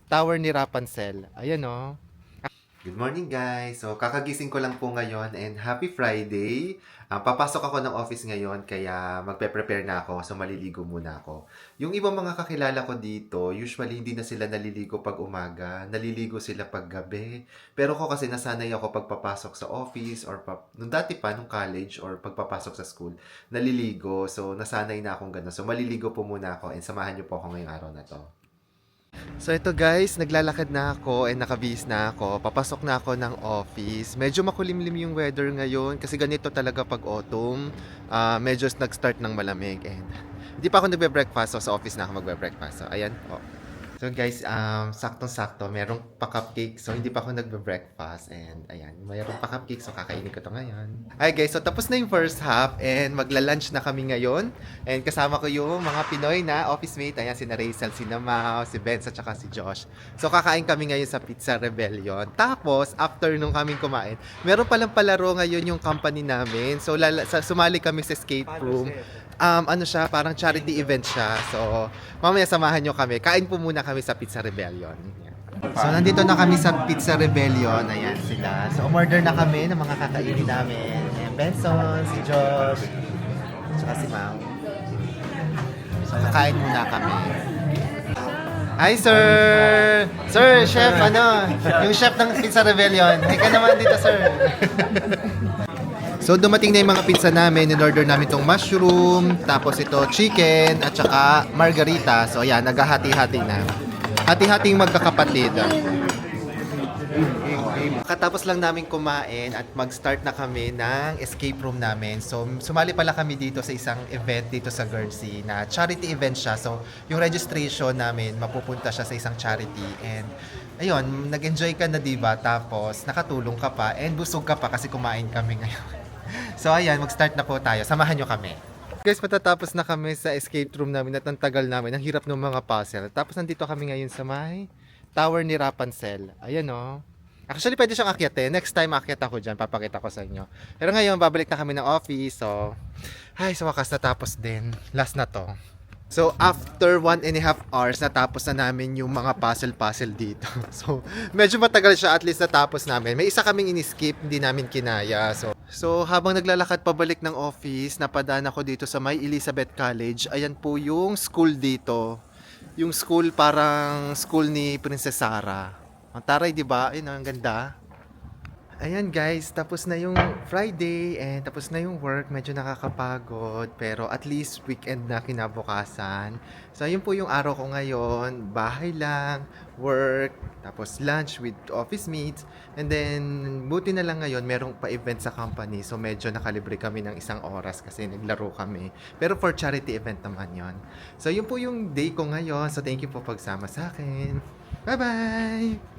tower ni Rapunzel. Ayan oh. Good morning guys! So kakagising ko lang po ngayon and happy Friday! Papasok ako ng office ngayon kaya magpe-prepare na ako so maliligo muna ako. Yung ibang mga kakilala ko dito, usually hindi na sila naliligo pag umaga, naliligo sila pag gabi. Pero ko kasi nasanay ako pagpapasok sa office or nung dati pa, nung college or pagpapasok sa school, naliligo. So nasanay na akong gano'n. So maliligo po muna ako and samahan niyo po ako ngayong araw na to. So ito guys, naglalakad na ako and nakabihis na ako. Papasok na ako ng office. Medyo makulimlim yung weather ngayon kasi ganito talaga pag autumn. Medyo nag-start ng malamig and hindi pa ako nagbe-breakfast so sa office na ako magbe-breakfast. So ayan po. So guys, saktong-sakto, merong pa-cupcake. So hindi pa ako nagbe-breakfast and ayan, mayroong pa-cupcake so kakainin ko to ngayon. Hi guys, so tapos na yung first half and magla-lunch na kami ngayon. And kasama ko yung mga Pinoy na office mate. Ayan, si Rachel, si Namao, si Benz at saka si Josh. So kakain kami ngayon sa Pizza Rebellion. Tapos, after nung kaming kumain, meron palang palaro ngayon yung company namin. So sumali kami sa escape room. Ano siya, parang charity event siya. So, mamaya samahan nyo kami. Kain po muna kami sa Pizza Rebellion. Yan. So, nandito na kami sa Pizza Rebellion. Ayan sila. So, umorder na kami ng mga kakainin namin. Ayan, Benson, si Josh, tsaka si Mau. So, kakain muna kami. Hi, sir! Sir, chef, ano? Yung chef ng Pizza Rebellion. Hay ka naman dito, sir. So, dumating na yung mga pizza namin. In-order namin itong mushroom, tapos ito chicken, at saka margarita. So, ayan, naghahati-hati na. Hati-hating magkakapatid. Katapos lang namin kumain at mag-start na kami ng escape room namin. So, sumali pala kami dito sa isang event dito sa Guernsey na charity event siya. So, yung registration namin, mapupunta siya sa isang charity. And, ayun, nag-enjoy ka na diba? Tapos, nakatulong ka pa and busog ka pa kasi kumain kami ngayon. So, ayan, mag-start na po tayo. Samahan nyo kami. Guys, patatapos na kami sa escape room namin at ang tagal namin. Ang hirap ng mga puzzle. Tapos, nandito kami ngayon sa may tower ni Rapunzel. Ayan o. Actually, pwede siyang akyatin. Next time, akyat ako dyan. Papakita ko sa inyo. Pero ngayon, babalik na kami ng office. So, ay, sa wakas natapos din. Last na to. So, after 1.5 hours, natapos na namin yung mga puzzle-puzzle dito. So, medyo matagal siya, at least natapos namin. May isa kaming in-skip, hindi namin kinaya. So, habang naglalakad pabalik ng office, napadaan ako dito sa May Elizabeth College. Ayan po yung school dito. Yung school, parang school ni Princess Sarah. Ang taray, di ba? Ayun, ang ganda. Ayan guys, tapos na yung Friday and tapos na yung work. Medyo nakakapagod pero at least weekend na kinabukasan. So ayun po yung araw ko ngayon. Bahay lang, work, tapos lunch with office mates. And then buti na lang ngayon merong pa-event sa company. So medyo nakalibre kami ng 1 oras kasi naglaro kami. Pero for charity event naman yon. So yun po yung day ko ngayon. So thank you po pagsama sa akin. Bye-bye!